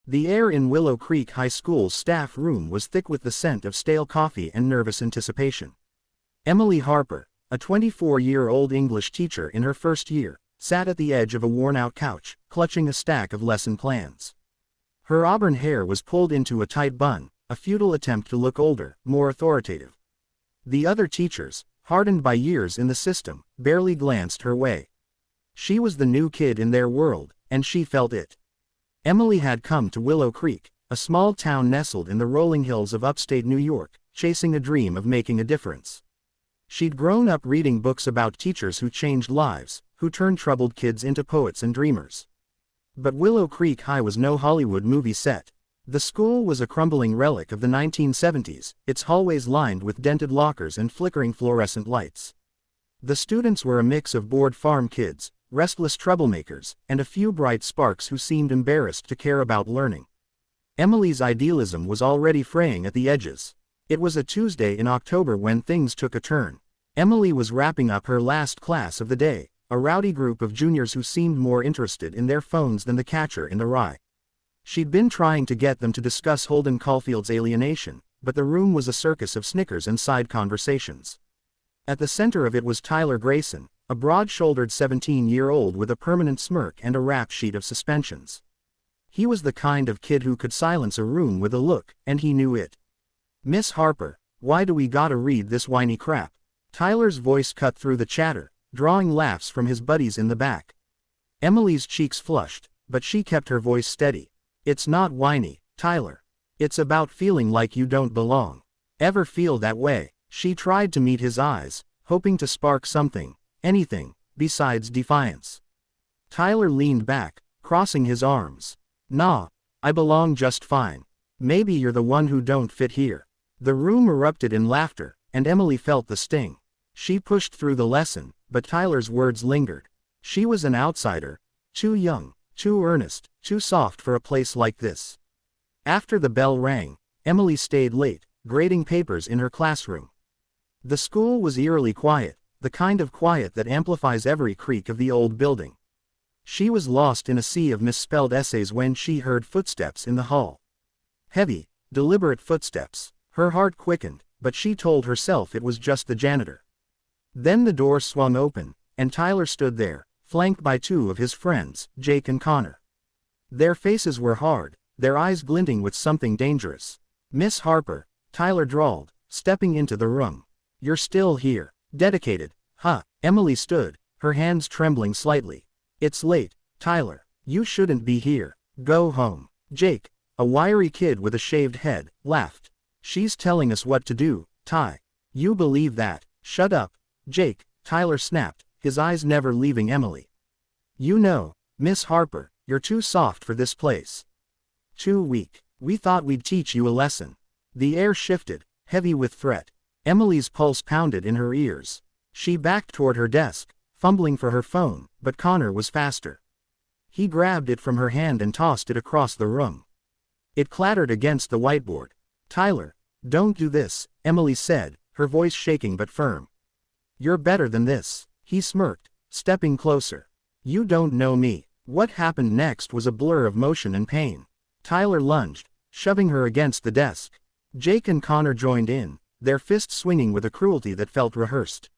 The air in Willow Creek High School's staff room was thick with the scent of stale coffee and nervous anticipation. Emily Harper, a 24-year-old English teacher in her first year, sat at the edge of a worn-out couch, clutching a stack of lesson plans. Her auburn hair was pulled into a tight bun, a futile attempt to look older, more authoritative. The other teachers, hardened by years in the system, barely glanced her way. She was the new kid in their world, and she felt it. Emily had come to Willow Creek, a small town nestled in the rolling hills of upstate New York, chasing a dream of making a difference. She'd grown up reading books about teachers who changed lives, who turned troubled kids into poets and dreamers. But Willow Creek High was no Hollywood movie set. The school was a crumbling relic of the 1970s, its hallways lined with dented lockers and flickering fluorescent lights. The students were a mix of bored farm kids, restless troublemakers, and a few bright sparks who seemed embarrassed to care about learning. Emily's idealism was already fraying at the edges. It was a Tuesday in October when things took a turn. Emily was wrapping up her last class of the day, a rowdy group of juniors who seemed more interested in their phones than the catcher in the rye. She'd been trying to get them to discuss Holden Caulfield's Alienation, but the room was a circus of snickers and side conversations. At the center of it was Tyler Grayson, a broad-shouldered 17-year-old with a permanent smirk and a rap sheet of suspensions. He was the kind of kid who could silence a room with a look, and he knew it. "Miss Harper, why do we gotta read this whiny crap?" Tyler's voice cut through the chatter, drawing laughs from his buddies in the back. Emily's cheeks flushed, but she kept her voice steady. "It's not whiny, Tyler. It's about feeling like you don't belong. Ever feel that way?" She tried to meet his eyes, hoping to spark something, anything, besides defiance. Tyler leaned back, crossing his arms. "Nah, I belong just fine. Maybe you're the one who don't fit here." The room erupted in laughter, and Emily felt the sting. She pushed through the lesson, but Tyler's words lingered. She was an outsider, too young, too earnest, too soft for a place like this. After the bell rang, Emily stayed late, grading papers in her classroom. The school was eerily quiet, the kind of quiet that amplifies every creak of the old building. She was lost in a sea of misspelled essays when she heard footsteps in the hall. Heavy, deliberate footsteps. Her heart quickened, but she told herself it was just the janitor. Then the door swung open, and Tyler stood there, flanked by two of his friends, Jake and Connor. Their faces were hard, their eyes glinting with something dangerous. "Miss Harper," Tyler drawled, stepping into the room. "You're still here. Dedicated, huh?" Emily stood, her hands trembling slightly. "It's late, Tyler. You shouldn't be here. Go home." Jake, a wiry kid with a shaved head, laughed. "She's telling us what to do, Ty. You believe that?" "Shut up, Jake," Tyler snapped, his eyes never leaving Emily. "You know, Miss Harper, you're too soft for this place. Too weak. We thought we'd teach you a lesson." The air shifted, heavy with threat. Emily's pulse pounded in her ears. She backed toward her desk, fumbling for her phone, but Connor was faster. He grabbed it from her hand and tossed it across the room. It clattered against the whiteboard. "Tyler, don't do this," Emily said, her voice shaking but firm. "You're better than this." He smirked, stepping closer. "You don't know me." What happened next was a blur of motion and pain. Tyler lunged, shoving her against the desk. Jake and Connor joined in, their fists swinging with a cruelty that felt rehearsed.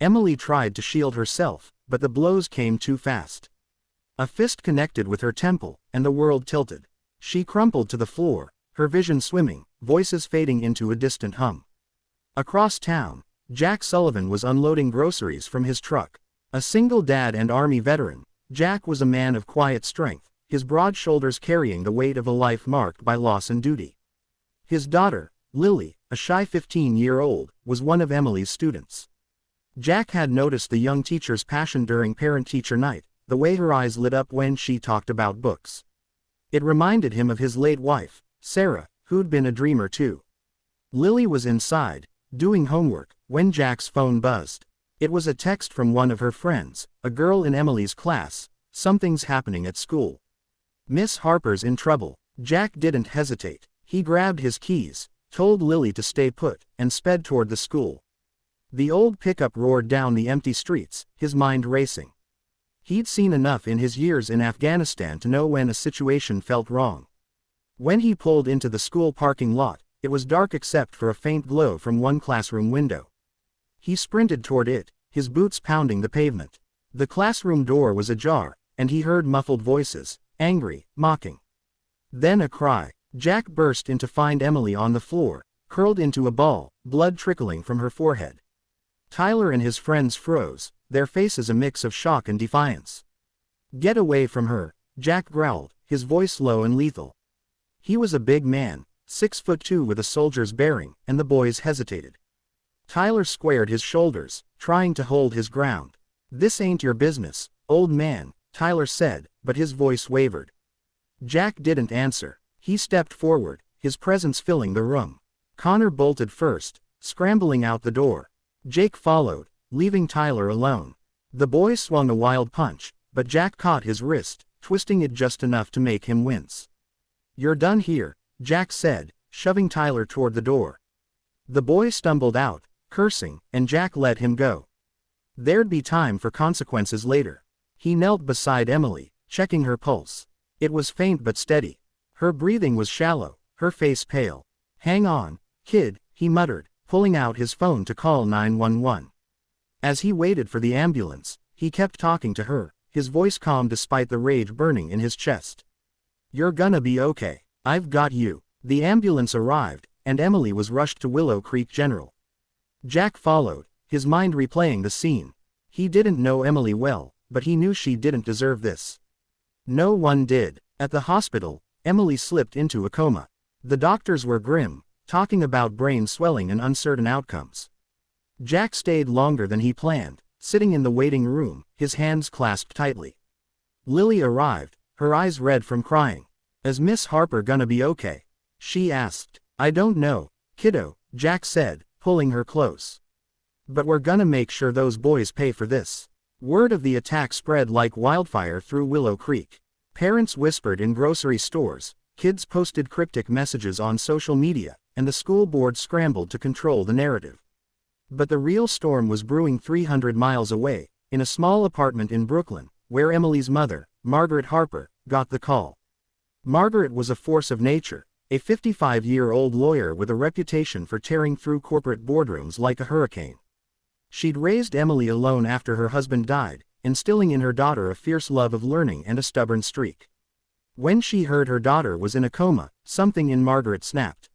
Emily tried to shield herself, but the blows came too fast. A fist connected with her temple, and the world tilted. She crumpled to the floor, her vision swimming, voices fading into a distant hum. Across town, Jack Sullivan was unloading groceries from his truck. A single dad and Army veteran, Jack was a man of quiet strength, his broad shoulders carrying the weight of a life marked by loss and duty. His daughter, Lily, a shy 15-year-old, was one of Emily's students. Jack had noticed the young teacher's passion during parent-teacher night, the way her eyes lit up when she talked about books. It reminded him of his late wife, Sarah, who'd been a dreamer too. Lily was inside, doing homework, when Jack's phone buzzed. It was a text from one of her friends, a girl in Emily's class. "Something's happening at school. Miss Harper's in trouble." Jack didn't hesitate. He grabbed his keys, told Lily to stay put, and sped toward the school. The old pickup roared down the empty streets, his mind racing. He'd seen enough in his years in Afghanistan to know when a situation felt wrong. When he pulled into the school parking lot, it was dark except for a faint glow from one classroom window. He sprinted toward it, his boots pounding the pavement. The classroom door was ajar, and he heard muffled voices, angry, mocking. Then a cry. Jack burst in to find Emily on the floor, curled into a ball, blood trickling from her forehead. Tyler and his friends froze, their faces a mix of shock and defiance. "Get away from her," Jack growled, his voice low and lethal. He was a big man, 6'2" with a soldier's bearing, and the boys hesitated. Tyler squared his shoulders, trying to hold his ground. "This ain't your business, old man," Tyler said, but his voice wavered. Jack didn't answer. He stepped forward, his presence filling the room. Connor bolted first, scrambling out the door. Jake followed, leaving Tyler alone. The boy swung a wild punch, but Jack caught his wrist, twisting it just enough to make him wince. "You're done here," Jack said, shoving Tyler toward the door. The boy stumbled out, cursing, and Jack let him go. There'd be time for consequences later. He knelt beside Emily, checking her pulse. It was faint but steady. Her breathing was shallow, her face pale. "Hang on, kid," he muttered, pulling out his phone to call 911. As he waited for the ambulance, he kept talking to her, his voice calm despite the rage burning in his chest. "You're gonna be okay. I've got you." The ambulance arrived, and Emily was rushed to Willow Creek General. Jack followed, his mind replaying the scene. He didn't know Emily well, but he knew she didn't deserve this. No one did. At the hospital, Emily slipped into a coma. The doctors were grim, talking about brain swelling and uncertain outcomes. Jack stayed longer than he planned, sitting in the waiting room, his hands clasped tightly. Lily arrived, her eyes red from crying. "Is Miss Harper gonna be okay?" she asked. "I don't know, kiddo," Jack said, pulling her close. "But we're gonna make sure those boys pay for this." Word of the attack spread like wildfire through Willow Creek. Parents whispered in grocery stores, kids posted cryptic messages on social media, and the school board scrambled to control the narrative. But the real storm was brewing 300 miles away, in a small apartment in Brooklyn, where Emily's mother, Margaret Harper, got the call. Margaret was a force of nature, a 55-year-old lawyer with a reputation for tearing through corporate boardrooms like a hurricane. She'd raised Emily alone after her husband died, instilling in her daughter a fierce love of learning and a stubborn streak. When she heard her daughter was in a coma, something in Margaret snapped.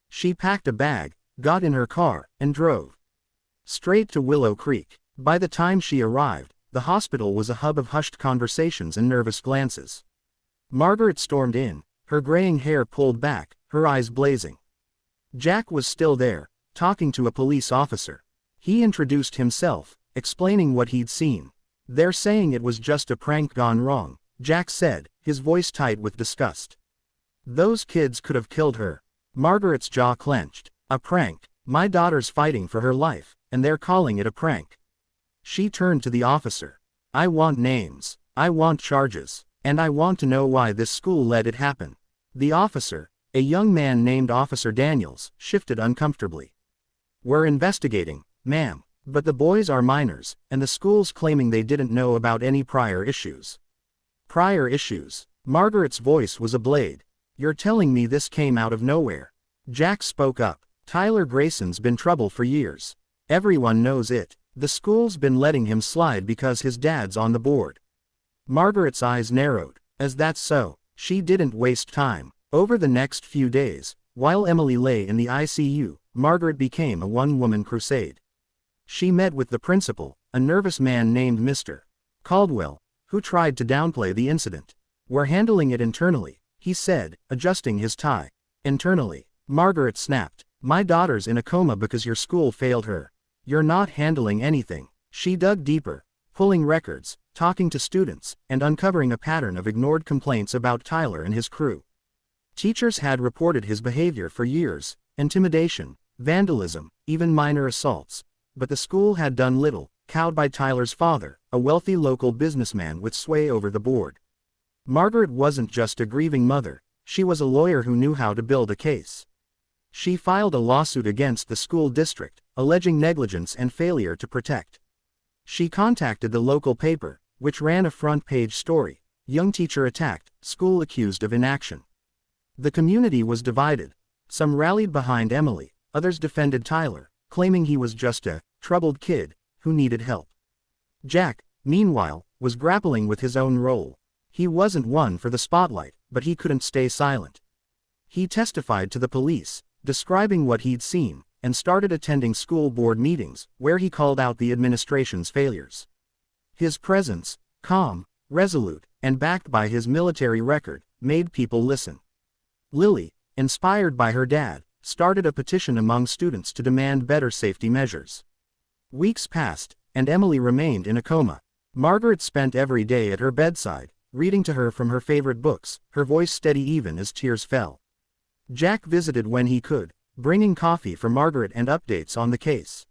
She packed a bag, got in her car, and drove straight to Willow Creek. By the time she arrived, the hospital was a hub of hushed conversations and nervous glances. Margaret stormed in, her graying hair pulled back, her eyes blazing. Jack was still there, talking to a police officer. He introduced himself, explaining what he'd seen. "They're saying it was just a prank gone wrong," Jack said, his voice tight with disgust. "Those kids could have killed her." Margaret's jaw clenched. "A prank? My daughter's fighting for her life, and they're calling it a prank." She turned to the officer. "I want names. I want charges. And I want to know why this school let it happen." The officer, a young man named Officer Daniels, shifted uncomfortably. "We're investigating, ma'am, but the boys are minors, and the school's claiming they didn't know about any prior issues." "Prior issues?" Margaret's voice was a blade. "You're telling me this came out of nowhere?" Jack spoke up. "Tyler Grayson's been trouble for years. Everyone knows it. The school's been letting him slide because his dad's on the board." Margaret's eyes narrowed. "As that's so." She didn't waste time. Over the next few days, while Emily lay in the ICU, Margaret became a one-woman crusade. She met with the principal, a nervous man named Mr. Caldwell, who tried to downplay the incident. "We're handling it internally," he said, adjusting his tie. "Internally?" Margaret snapped. "My daughter's in a coma because your school failed her. You're not handling anything." She dug deeper, pulling records, talking to students, and uncovering a pattern of ignored complaints about Tyler and his crew. Teachers had reported his behavior for years, intimidation, vandalism, even minor assaults, but the school had done little, cowed by Tyler's father, a wealthy local businessman with sway over the board. Margaret wasn't just a grieving mother, she was a lawyer who knew how to build a case. She filed a lawsuit against the school district, alleging negligence and failure to protect. She contacted the local paper, which ran a front-page story, "Young teacher attacked, school accused of inaction." The community was divided. Some rallied behind Emily, others defended Tyler, claiming he was just a troubled kid who needed help. Jack, meanwhile, was grappling with his own role. He wasn't one for the spotlight, but he couldn't stay silent. He testified to the police, describing what he'd seen, and started attending school board meetings, where he called out the administration's failures. His presence, calm, resolute, and backed by his military record, made people listen. Lily, inspired by her dad, started a petition among students to demand better safety measures. Weeks passed, and Emily remained in a coma. Margaret spent every day at her bedside, reading to her from her favorite books, her voice steady even as tears fell. Jack visited when he could, bringing coffee for Margaret and updates on the case.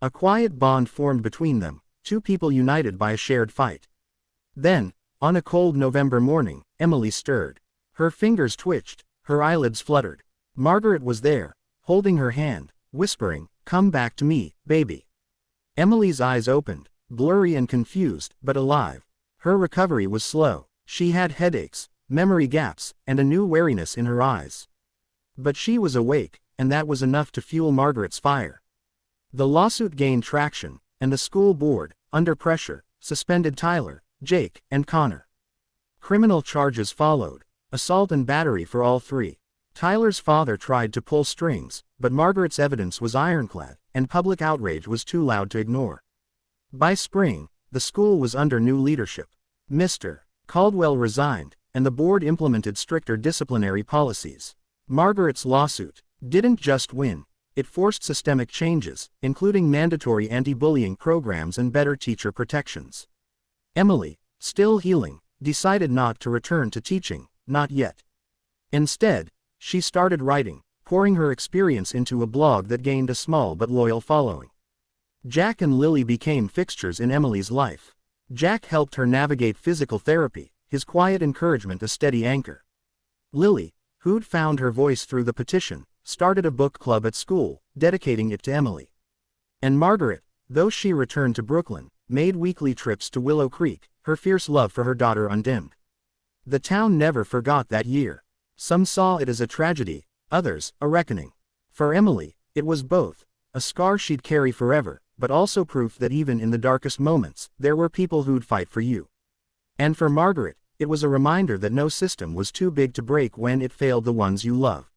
A quiet bond formed between them, two people united by a shared fight. Then, on a cold November morning, Emily stirred. Her fingers twitched, her eyelids fluttered. Margaret was there, holding her hand, whispering, "Come back to me, baby." Emily's eyes opened, blurry and confused, but alive. Her recovery was slow. She had headaches, memory gaps, and a new wariness in her eyes. But she was awake, and that was enough to fuel Margaret's fire. The lawsuit gained traction, and the school board, under pressure, suspended Tyler, Jake, and Connor. Criminal charges followed, assault and battery for all three. Tyler's father tried to pull strings, but Margaret's evidence was ironclad, and public outrage was too loud to ignore. By spring, the school was under new leadership. Mr. Caldwell resigned, and the board implemented stricter disciplinary policies. Margaret's lawsuit didn't just win, it forced systemic changes, including mandatory anti-bullying programs and better teacher protections. Emily, still healing, decided not to return to teaching, not yet. Instead, she started writing, pouring her experience into a blog that gained a small but loyal following. Jack and Lily became fixtures in Emily's life. Jack helped her navigate physical therapy, his quiet encouragement a steady anchor. Lily, who'd found her voice through the petition, started a book club at school, dedicating it to Emily. And Margaret, though she returned to Brooklyn, made weekly trips to Willow Creek, her fierce love for her daughter undimmed. The town never forgot that year. Some saw it as a tragedy, others, a reckoning. For Emily, it was both, a scar she'd carry forever, but also proof that even in the darkest moments, there were people who'd fight for you. And for Margaret, it was a reminder that no system was too big to break when it failed the ones you love.